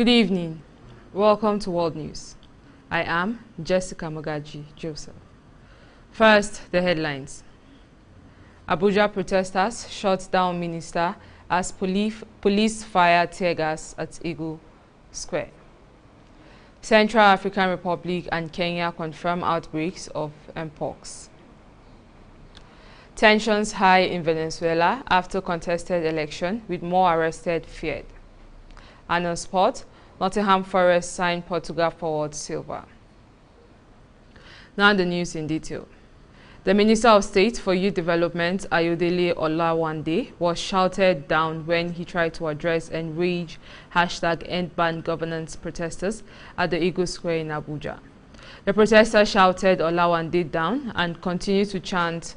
Good evening. Welcome to World News. I am Jessica Magaji Joseph. First, the headlines. Abuja protesters shut down minister as police fire tear gas at Eagle Square. Central African Republic and Kenya confirm outbreaks of Mpox. Tensions high in Venezuela after contested election with more arrested feared. And on sport, Nottingham Forest signed Portugal forward Silva. Now the news in detail. The Minister of State for Youth Development, Ayodele Olawande, was shouted down when he tried to address enraged #EndBanGovernance protesters at the Eagle Square in Abuja. The protesters shouted Olawande down and continued to chant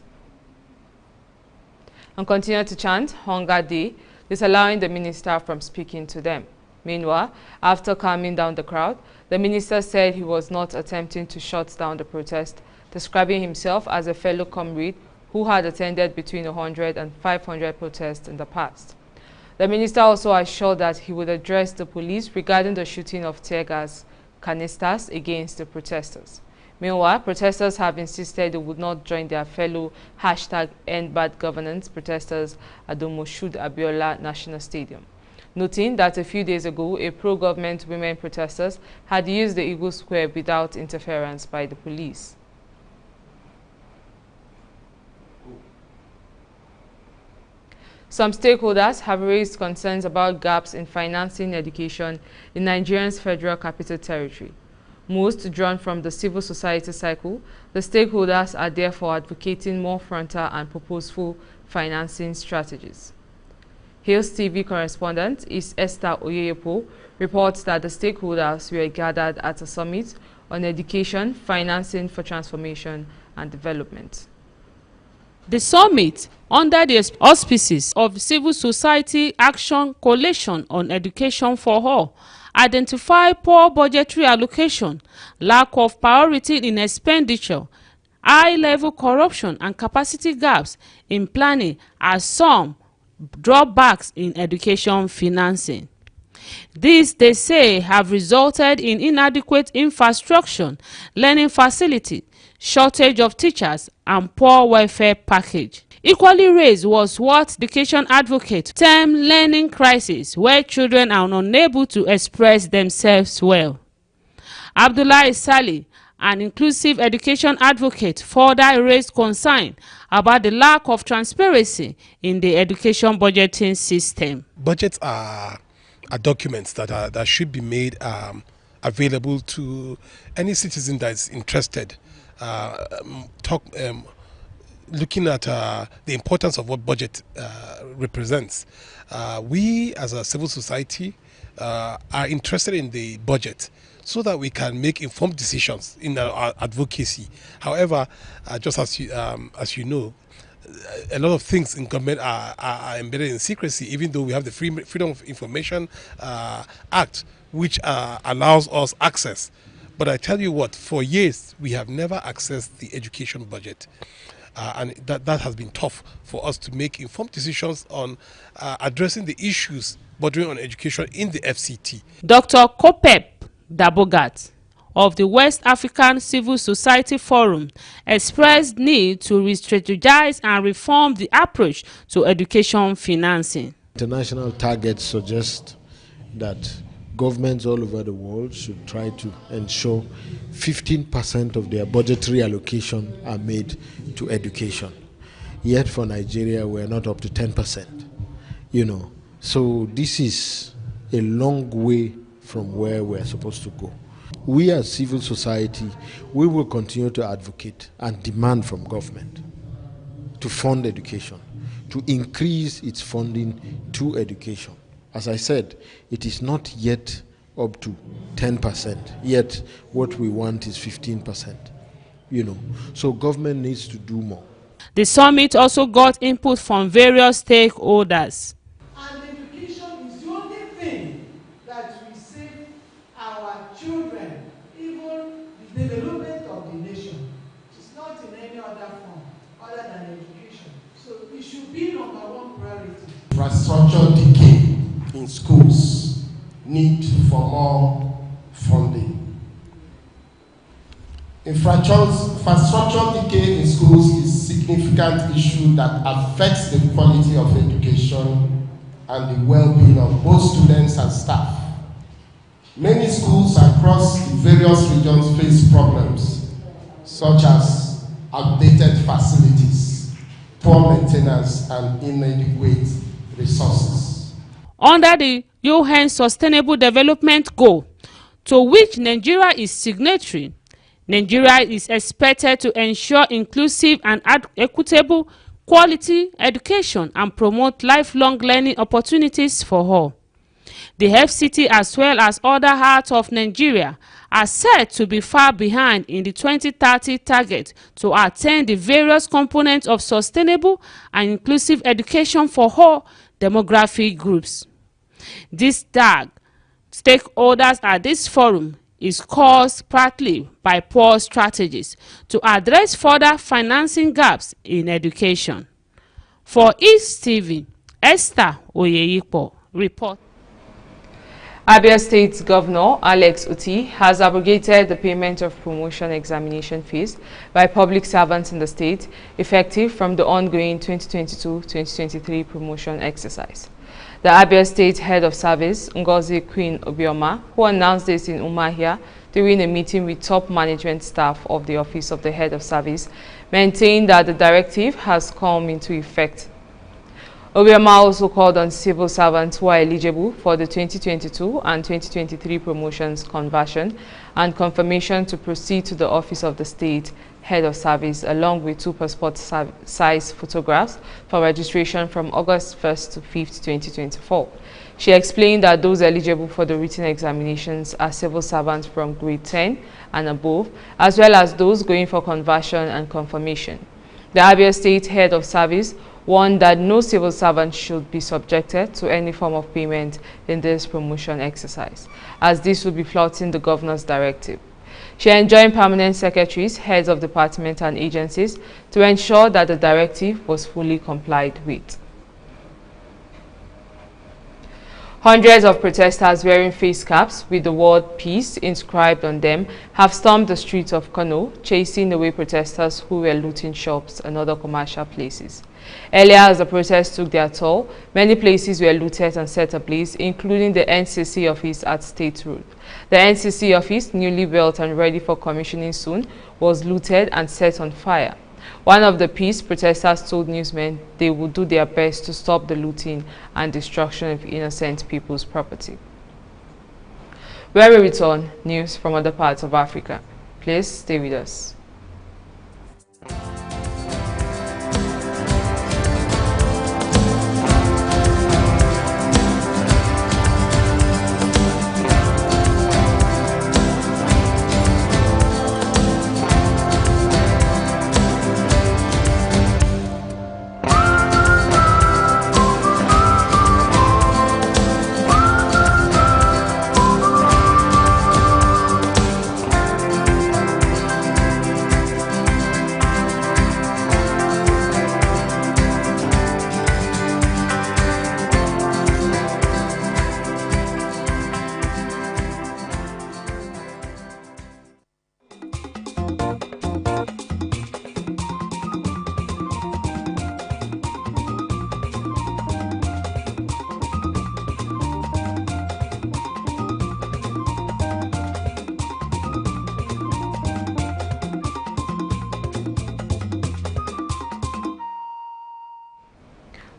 Hunger Day, disallowing the minister from speaking to them. Meanwhile, after calming down the crowd, the minister said he was not attempting to shut down the protest, describing himself as a fellow comrade who had attended between 100 and 500 protests in the past. The minister also assured that he would address the police regarding the shooting of tear gas canisters against the protesters. Meanwhile, protesters have insisted they would not join their fellow #EndBadGovernance protesters at the Moshood Abiola National Stadium, noting that a few days ago, a pro-government women protesters had used the Eagle Square without interference by the police. Some stakeholders have raised concerns about gaps in financing education in Nigeria's Federal Capital Territory. Most drawn from the civil society cycle, the stakeholders are therefore advocating more frontal and purposeful financing strategies. Hillstv correspondent is Esther Oyeyepo reports that the stakeholders were gathered at a summit on education, financing for transformation and development. The summit, under the auspices of Civil Society Action Coalition on Education for All, identified poor budgetary allocation, lack of priority in expenditure, high-level corruption and capacity gaps in planning as some drawbacks in education financing. These, they say, have resulted in inadequate infrastructure, learning facilities, shortage of teachers, and poor welfare package. Equally raised was what education advocates term learning crisis, where children are unable to express themselves well. Abdullahi Salih, an inclusive education advocate, further raised concern about the lack of transparency in the education budgeting system. Budgets are documents that should be made available to any citizen that is interested. Looking at the importance of what budget represents. We as a civil society are interested in the budget so that we can make informed decisions in our advocacy. However, just as you know, a lot of things in government are embedded in secrecy, even though we have the Freedom of Information Act, which allows us access. But I tell you what, for years, we have never accessed the education budget. And that has been tough for us to make informed decisions on addressing the issues bordering on education in the FCT. Dr. Kopep Dabogat of the West African Civil Society Forum expressed need to re-strategize and reform the approach to education financing. International targets suggest that governments all over the world should try to ensure 15% of their budgetary allocation are made to education. Yet for Nigeria, we're not up to 10%. So this is a long way from where we're supposed to go. We as civil society, we will continue to advocate and demand from government to fund education, to increase its funding to education. As I said, it is not yet up to 10%, yet what we want is 15%. So government needs to do more. The summit also got input from various stakeholders. And education is the only thing that will save our children, even the development of the nation. It's not in any other form other than education. So it should be #1 priority. Infrastructure decay in schools need for more funding. Infrastructure decay in schools is a significant issue that affects the quality of education and the well-being of both students and staff. Many schools across the various regions face problems such as outdated facilities, poor maintenance, and inadequate resources. Under the UN Sustainable Development Goal, to which Nigeria is signatory, Nigeria is expected to ensure inclusive and equitable quality education and promote lifelong learning opportunities for all. The FCT, as well as other parts of Nigeria, are said to be far behind in the 2030 target to attain the various components of sustainable and inclusive education for all demographic groups. This tag, stakeholders at this forum, is caused partly by poor strategies to address further financing gaps in education. For Hillstv, Esther Oyeyipo report. Abia State Governor Alex Uti has abrogated the payment of promotion examination fees by public servants in the state, effective from the ongoing 2022-2023 promotion exercise. The Abia State Head of Service, Ngozi Queen Obioma, who announced this in Umuahia during a meeting with top management staff of the Office of the Head of Service, maintained that the directive has come into effect. Obioma also called on civil servants who are eligible for the 2022 and 2023 promotions conversion and confirmation to proceed to the Office of the State Head of Service along with 2 passport-size photographs for registration from August 1st to 5th, 2024. She explained that those eligible for the written examinations are civil servants from grade 10 and above, as well as those going for conversion and confirmation. The Abia State Head of Service warned that no civil servant should be subjected to any form of payment in this promotion exercise, as this would be flouting the governor's directive. She enjoined permanent secretaries, heads of departments and agencies to ensure that the directive was fully complied with. Hundreds of protesters wearing face caps with the word peace inscribed on them have stormed the streets of Kano, chasing away protesters who were looting shops and other commercial places. Earlier, as the protests took their toll, many places were looted and set ablaze, including the NCC office at State Road. The NCC office, newly built and ready for commissioning soon, was looted and set on fire. One of the peace protesters told newsmen they would do their best to stop the looting and destruction of innocent people's property. When we return, news from other parts of Africa. Please stay with us.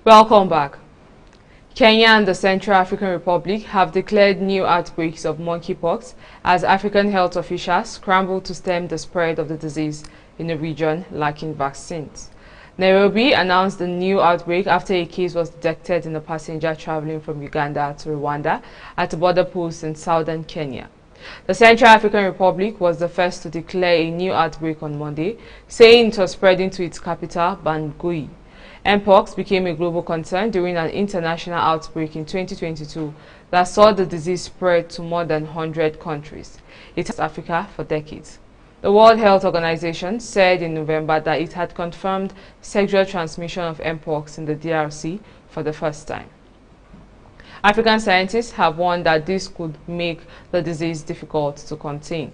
Welcome back. Kenya and the Central African Republic have declared new outbreaks of monkeypox as African health officials scramble to stem the spread of the disease in a region lacking vaccines. Nairobi announced the new outbreak after a case was detected in a passenger traveling from Uganda to Rwanda at a border post in southern Kenya. The Central African Republic was the first to declare a new outbreak on Monday, saying it was spreading to its capital, Bangui. Mpox became a global concern during an international outbreak in 2022 that saw the disease spread to more than 100 countries. It has Africa for decades. The World Health Organization said in November that it had confirmed sexual transmission of Mpox in the DRC for the first time. African scientists have warned that this could make the disease difficult to contain.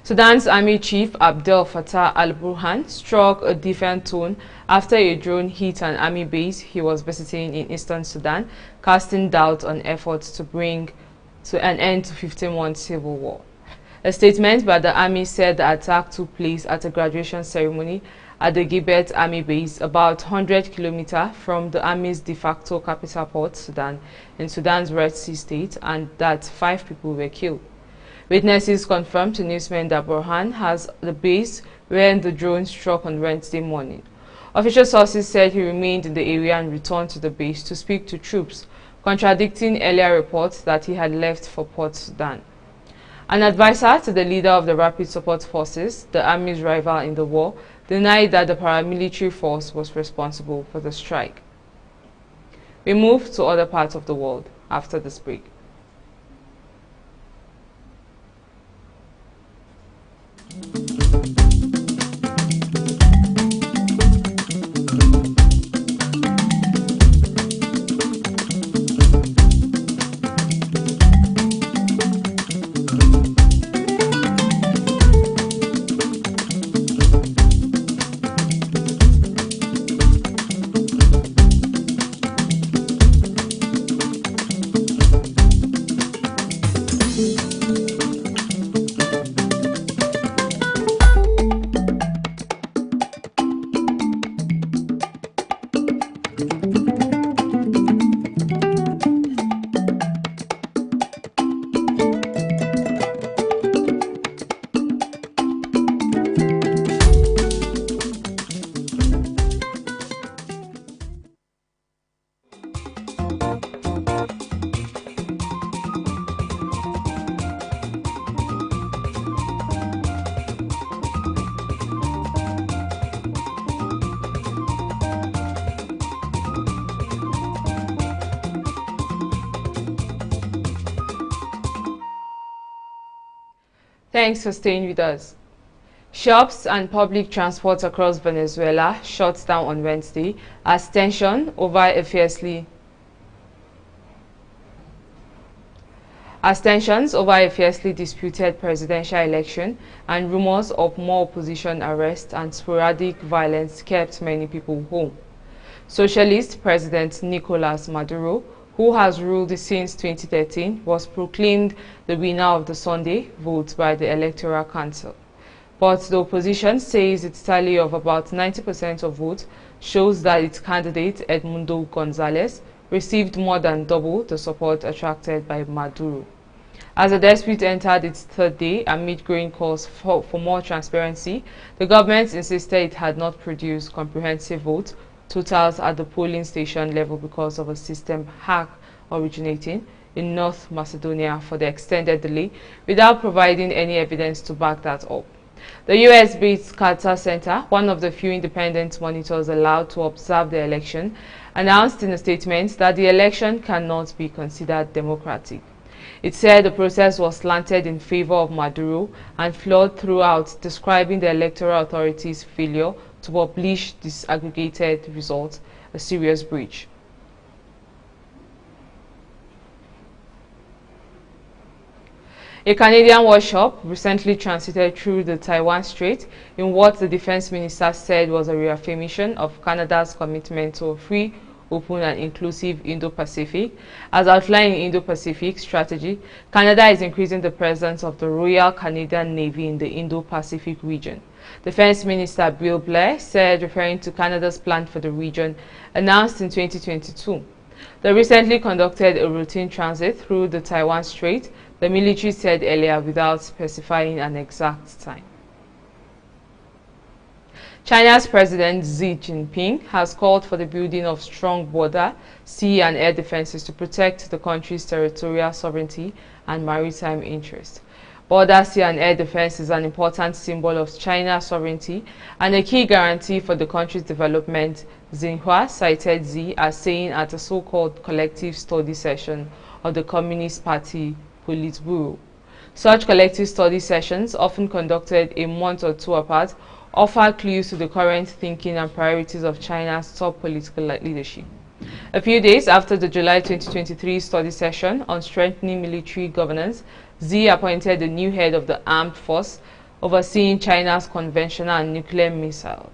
Sudan's Army Chief Abdel Fattah al-Burhan struck a different tone after a drone hit an army base he was visiting in eastern Sudan, casting doubt on efforts to bring to an end to 15-month civil war. A statement by the army said the attack took place at a graduation ceremony at the Gibet Army Base, about 100 kilometers from the army's de facto capital Port Sudan in Sudan's Red Sea state, and that 5 people were killed. Witnesses confirmed to newsmen that Burhan has the base when the drone struck on Wednesday morning. Official sources said he remained in the area and returned to the base to speak to troops, contradicting earlier reports that he had left for Port Sudan. An advisor to the leader of the Rapid Support Forces, the army's rival in the war, denied that the paramilitary force was responsible for the strike. We move to other parts of the world after this break. Thanks for staying with us. Shops and public transport across Venezuela shut down on Wednesday as tensions over a fiercely disputed presidential election and rumors of more opposition arrests and sporadic violence kept many people home. Socialist President Nicolas Maduro, who has ruled since 2013, was proclaimed the winner of the Sunday vote by the Electoral Council. But the opposition says its tally of about 90% of votes shows that its candidate, Edmundo Gonzalez, received more than double the support attracted by Maduro. As the dispute entered its third day amid growing calls for more transparency, the government insisted it had not produced comprehensive vote totals at the polling station level because of a system hack originating in North Macedonia for the extended delay without providing any evidence to back that up. The US-based Carter Center, one of the few independent monitors allowed to observe the election, announced in a statement that the election cannot be considered democratic. It said the process was slanted in favor of Maduro and flawed throughout, describing the electoral authorities' failure to publish disaggregated results a serious breach. A Canadian warship recently transited through the Taiwan Strait in what the defense minister said was a reaffirmation of Canada's commitment to a free, open and inclusive Indo-Pacific. As outlined in Indo-Pacific strategy, Canada is increasing the presence of the Royal Canadian Navy in the Indo-Pacific region. Defense Minister Bill Blair said, referring to Canada's plan for the region, announced in 2022. They recently conducted a routine transit through the Taiwan Strait, the military said earlier, without specifying an exact time. China's President Xi Jinping has called for the building of strong border, sea and air defenses to protect the country's territorial sovereignty and maritime interests. Border, sea and air defense is an important symbol of China's sovereignty and a key guarantee for the country's development, Xinhua cited Xi as saying at a so-called collective study session of the Communist Party Politburo. Such collective study sessions, often conducted a month or two apart, offer clues to the current thinking and priorities of China's top political leadership. A few days after the July 2023 study session on strengthening military governance, Xi appointed the new head of the armed force overseeing China's conventional and nuclear missile.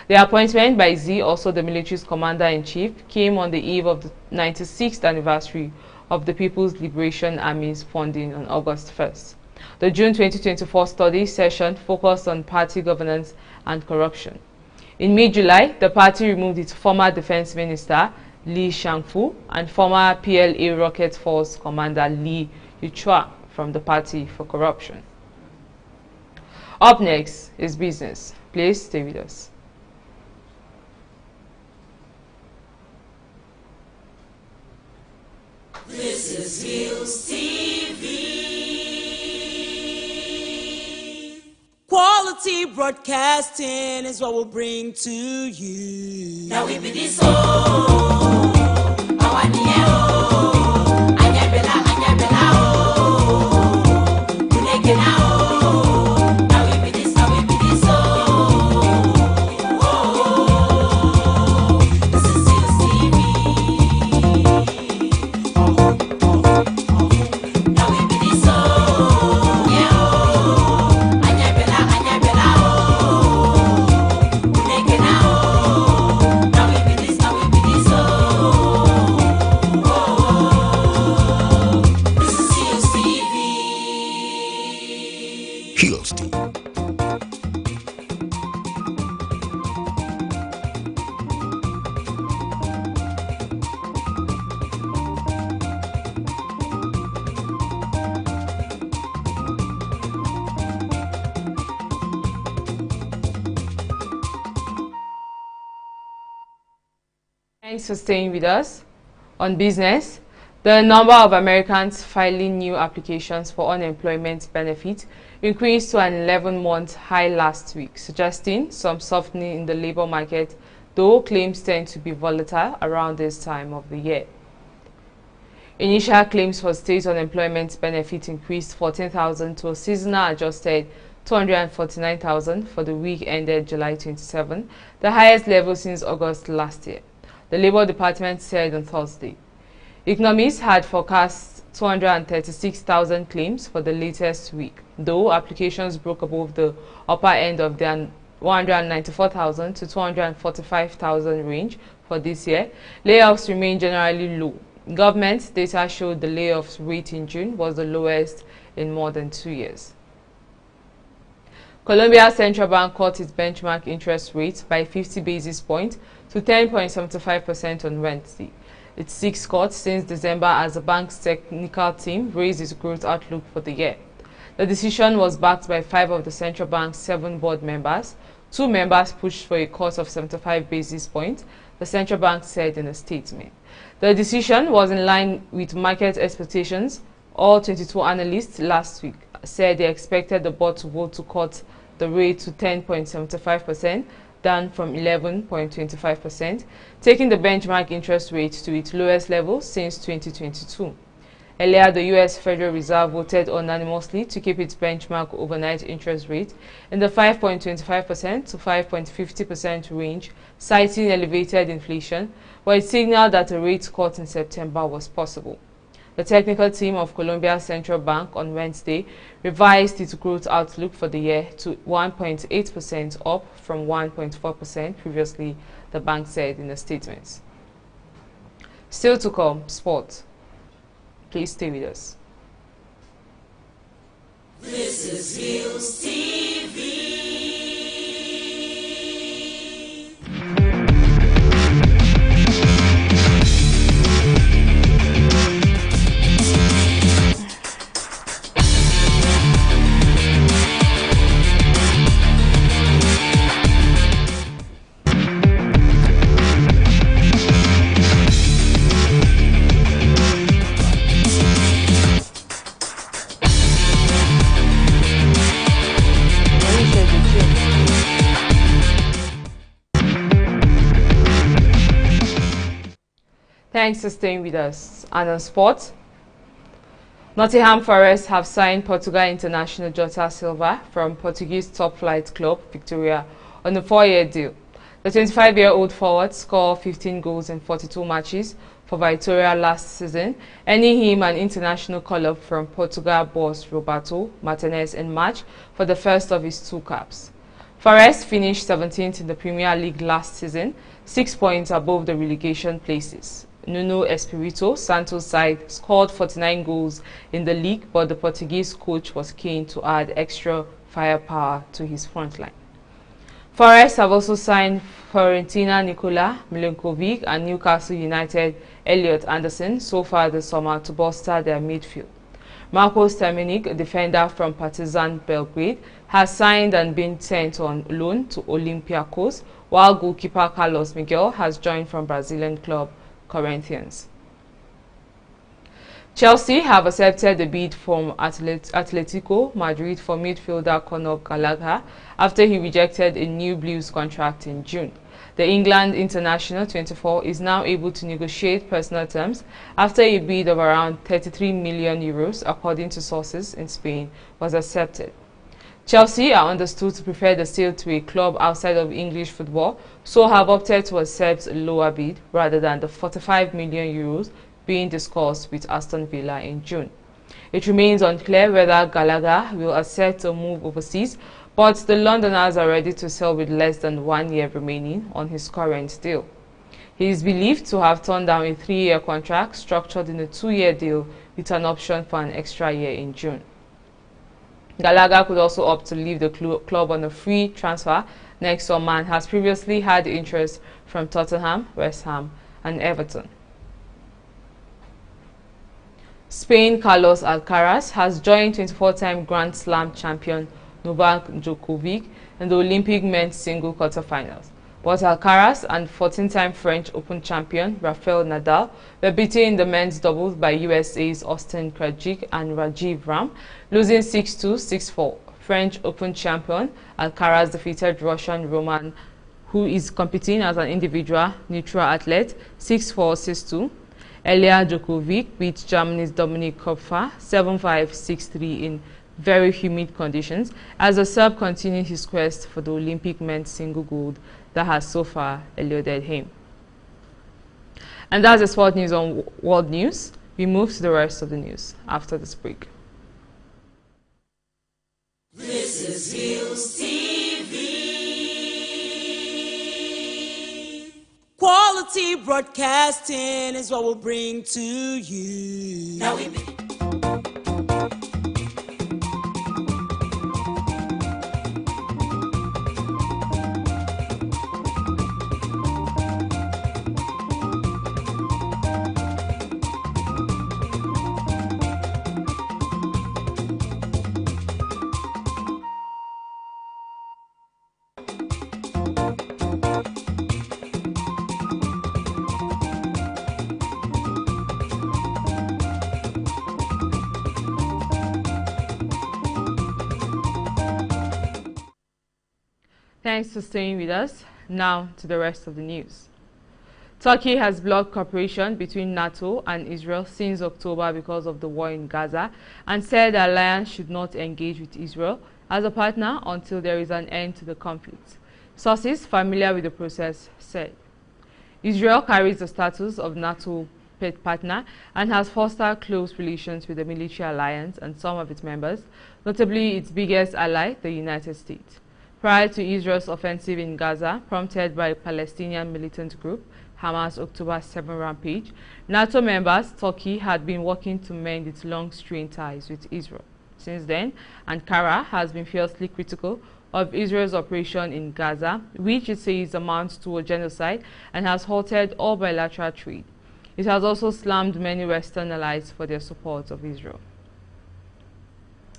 The appointment by Xi, also the military's commander-in-chief, came on the eve of the 96th anniversary of the People's Liberation Army's founding on August 1st. The June 2024 study session focused on party governance and corruption. In mid-July, the party removed its former defense minister, Li Shangfu, and former PLA Rocket Force commander Li Yuchua from the party for corruption. Up next is business. Please stay with us. This is Hillstv. Quality broadcasting is what we'll bring to you. Now we be this Thanks for staying with us. On business, the number of Americans filing new applications for unemployment benefits increased to an 11-month high last week, suggesting some softening in the labor market, though claims tend to be volatile around this time of the year. Initial claims for state unemployment benefits increased 14,000 to a seasonal adjusted 249,000 for the week ended July 27, the highest level since August last year, the Labour Department said on Thursday. Economists had forecast 236,000 claims for the latest week, though applications broke above the upper end of their 194,000 to 245,000 range for this year. Layoffs remain generally low. Government data showed the layoffs rate in June was the lowest in more than 2 years. Colombia's central bank cut its benchmark interest rate by 50 basis points to 10.75% on Wednesday. Its sixth cut since December as the bank's technical team raised its growth outlook for the year. The decision was backed by 5 of the central bank's 7 board members. 2 members pushed for a cut of 75 basis points, the central bank said in a statement. The decision was in line with market expectations. All 22 analysts last week said they expected the board to vote to cut the rate to 10.75%, down from 11.25%, taking the benchmark interest rate to its lowest level since 2022. Earlier, the U.S. Federal Reserve voted unanimously to keep its benchmark overnight interest rate in the 5.25% to 5.50% range, citing elevated inflation, but it signaled that a rate cut in September was possible. The technical team of Colombia's central bank on Wednesday revised its growth outlook for the year to 1.8%, up from 1.4% previously, the bank said in a statement. Still to come, sport. Please stay with us. This is Hillstv. Thanks for staying with us. And on sports, Nottingham Forest have signed Portugal international Jota Silva from Portuguese top flight club Victoria on a 4-year deal. The 25-year-old forward scored 15 goals in 42 matches for Victoria last season, earning him an international call-up from Portugal boss Roberto Martinez in March for the first of his 2 caps. Forest finished 17th in the Premier League last season, 6 points above the relegation places. Nuno Espirito Santo's side scored 49 goals in the league, but the Portuguese coach was keen to add extra firepower to his front line. Forest have also signed Fiorentina Nikola Milinkovic and Newcastle United Elliot Anderson so far this summer to bolster their midfield. Marcos Terminic, a defender from Partizan Belgrade, has signed and been sent on loan to Olympiacos, while goalkeeper Carlos Miguel has joined from Brazilian club Corinthians. Chelsea have accepted the bid from Atletico Madrid for midfielder Conor Gallagher after he rejected a new Blues contract in June. The England international 24 is now able to negotiate personal terms after a bid of around 33 million euros, according to sources in Spain, was accepted. Chelsea are understood to prefer the sale to a club outside of English football, so have opted to accept a lower bid rather than the 45 million euros being discussed with Aston Villa in June. It remains unclear whether Gallagher will accept a move overseas, but the Londoners are ready to sell with less than 1 year remaining on his current deal. He is believed to have turned down a 3-year contract structured in a 2-year deal with an option for an extra year in June. Gallagher could also opt to leave the club on a free transfer next summer and has previously had interest from Tottenham, West Ham and Everton. Spain Carlos Alcaraz has joined 24-time Grand Slam champion Novak Djokovic in the Olympic men's single quarterfinals. But Alcaraz and 14-time French Open champion Rafael Nadal were beaten in the men's doubles by USA's Austin Krajcik and Rajiv Ram, losing 6-2, 6-4. French Open champion Alcaraz defeated Russian Roman, who is competing as an individual neutral athlete, 6-4, 6-2. Earlier, Djokovic beat Germany's Dominik Kopfer 7-5, 6-3 in very humid conditions as the Serb continued his quest for the Olympic men's single gold that has so far eluded him. And that's the sport news on World News. We move to the rest of the news after this break. This is Hillstv. Quality broadcasting is what we'll bring to you. Now we Thanks for staying with us. Now to the rest of the news. Turkey has blocked cooperation between NATO and Israel since October because of the war in Gaza and said the alliance should not engage with Israel as a partner until there is an end to the conflict. Sources familiar with the process said Israel carries the status of NATO partner and has fostered close relations with the military alliance and some of its members, notably its biggest ally, the United States. Prior to Israel's offensive in Gaza, prompted by a Palestinian militant group, Hamas' October 7 rampage, NATO members, Turkey, had been working to mend its long-strained ties with Israel. Since then, Ankara has been fiercely critical of Israel's operation in Gaza, which it says amounts to a genocide and has halted all bilateral trade. It has also slammed many Western allies for their support of Israel.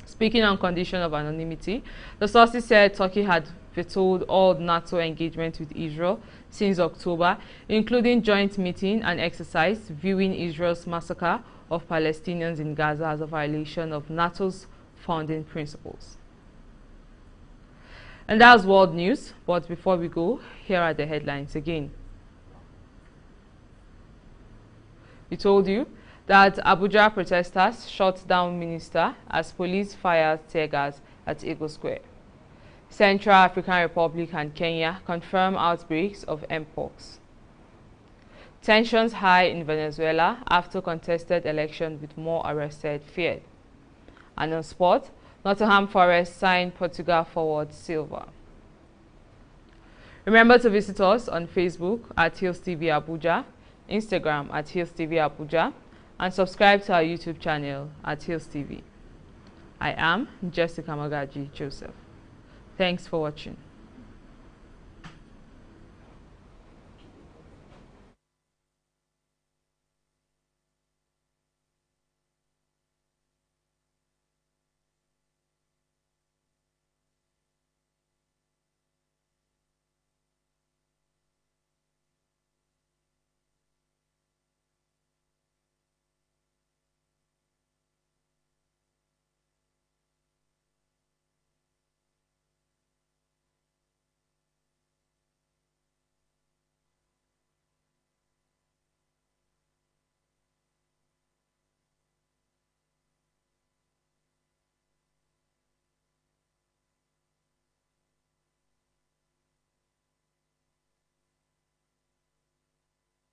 Speaking on condition of anonymity, the sources said Turkey had vetoed all NATO engagement with Israel since October, including joint meeting and exercise viewing Israel's massacre of Palestinians in Gaza as a violation of NATO's founding principles. And that was world news, but before we go, here are the headlines again. We told you that Abuja protesters shot down minister as police fired tear gas at Eagle Square. Central African Republic and Kenya confirm outbreaks of mpox. Tensions high in Venezuela after contested election with more arrested feared. And on sport, Nottingham Forest signed Portugal forward Silva. Remember to visit us on Facebook at Hillstv Abuja, Instagram at Hillstv Abuja, and subscribe to our YouTube channel at Hillstv. I am Jessica Magaji Joseph. Thanks for watching.